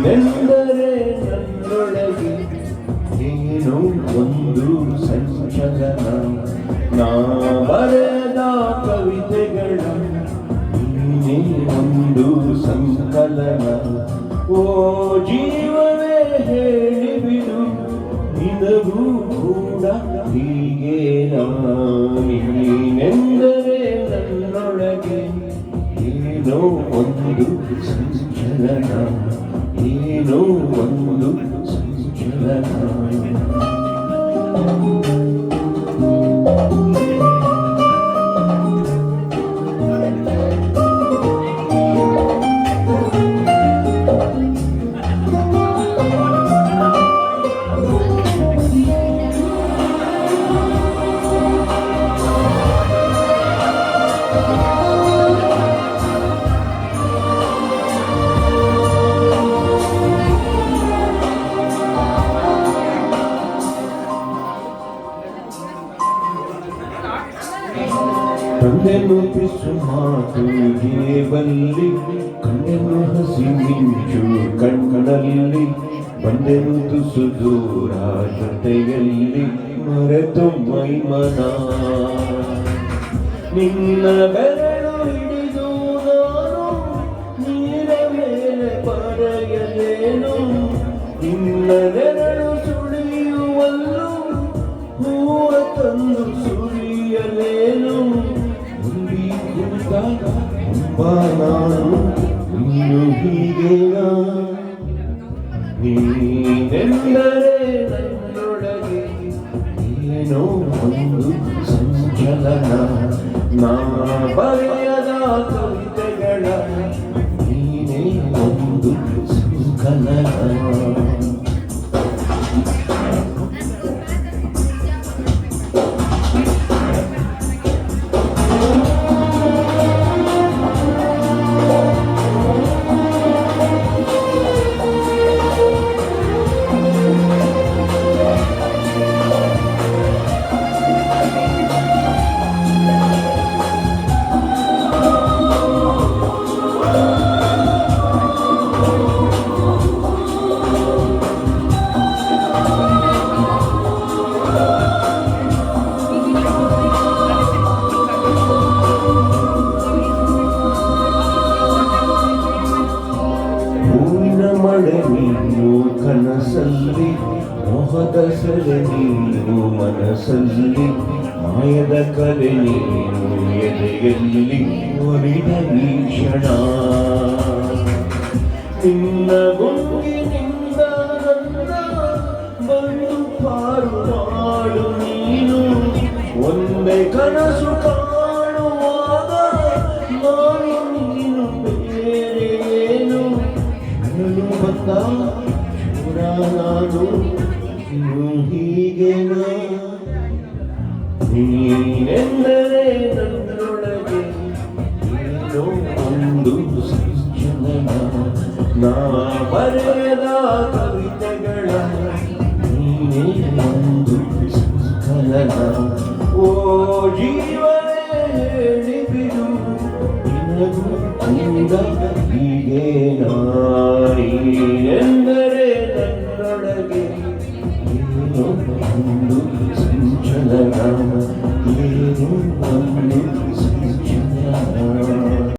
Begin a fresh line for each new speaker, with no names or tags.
ನೀನೆಂದರೆ ನನ್ನೊಳಗೆ ಏನೋ ಒಂದು ಸಂಚಲನ. ನಾ ಬರೆದ ಕವಿತೆಗಳ ನೀನೇ ಒಂದು ಸಂಕಲನ. ಓ ಜೀವವೇ ಹೇಳಿಬಿಡು, ನಿನಗೂ ಕೂಡ ಹೀಗೆ ನೀನೆಂದರೆ ನನ್ನೊಳಗೆ ಏನೋ ಒಂದು ಸಂಚಲನ, ಏನೋ ಒಂದು ಸಂಚಲನ. ಕಣ್ಣೆನ್ನು ಪಿಸು ಮಾತು ಬಲ್ಲಿ, ಕಣ್ಣೆನ್ನು ಹಸಿ ಮಿಂಚು ಕಣ್ಣಲ್ಲಿ, ಬಂದೆನು ತುಸು ದೂರ ಜೊತೆಯಲ್ಲಿ ಮರೆತು ಮೈಮನ. ನಿನ್ನ ಬೆರಳು ಹಿಡಿದು ನಾನು ನೀರ ಮೇಲೆ ಬರೆಯಲೇನು, ನಿನ್ನ ನೆರಳು ಸುಳಿಯುವಲ್ಲೂ ಹೂವ ತಂದು ಸುರಿಯಲೇನು. ನಾನು ಇನ್ನು ಹೀಗೆಯ ನೀನೆಂದರೆ ನನ್ನೊಳಗೆ ಏನೋ ಒಂದು ಸಂಚಲನ. ನಾ ಬರೆಯದ ಕವಿತೆಗಳ ನೀನೇ ಒಂದು ಸಂಕಲನ. ಮಳೆ ನೀನು ಕನಸಲ್ಲಿ, ಮೋಹದ ಸೆಲೆ ನೀನು ಮನಸ್ಸಲ್ಲಿ, ಮಾಯದ ಕಲೆ ನೀನು ಎದೆಯಲ್ಲಿ ಒರಿದ ಈ ಕ್ಷಣ. ನಿನ್ನ ಗುಂಗಿನಿಂದ ನನ್ನ ಬಂದು ಪಾರು ಮಾಡು ನೀನು, ಒಂದೇ ಕನಸು ಕಾಣುವಾಗ ನಾನು ನೀನು ಬೇರೇನು. ಬಂದ ಚೂರ ನಾನು ಹೀಗೆ ನೀನೆಂದರೆ ನನ್ನೊಳಗೆ ಏನೋ ಒಂದು ಸಂಚಲನ. ನಾ ಬರೆದ ಕವಿತೆಗಳ ನೀನೇ ಒಂದು ಸಂಕಲನ. ಓ ಜೀವವೇ ಹೇಳಿಬಿಡು, ನಿನಗೂ ಕೂಡ ಹೀಗೆ ನೀನೆಂದರೆ ನನ್ನೊಳಗೆ ಏನೋ ಒಂದು ಸಂಚಲನ, ಏನೋ ಒಂದು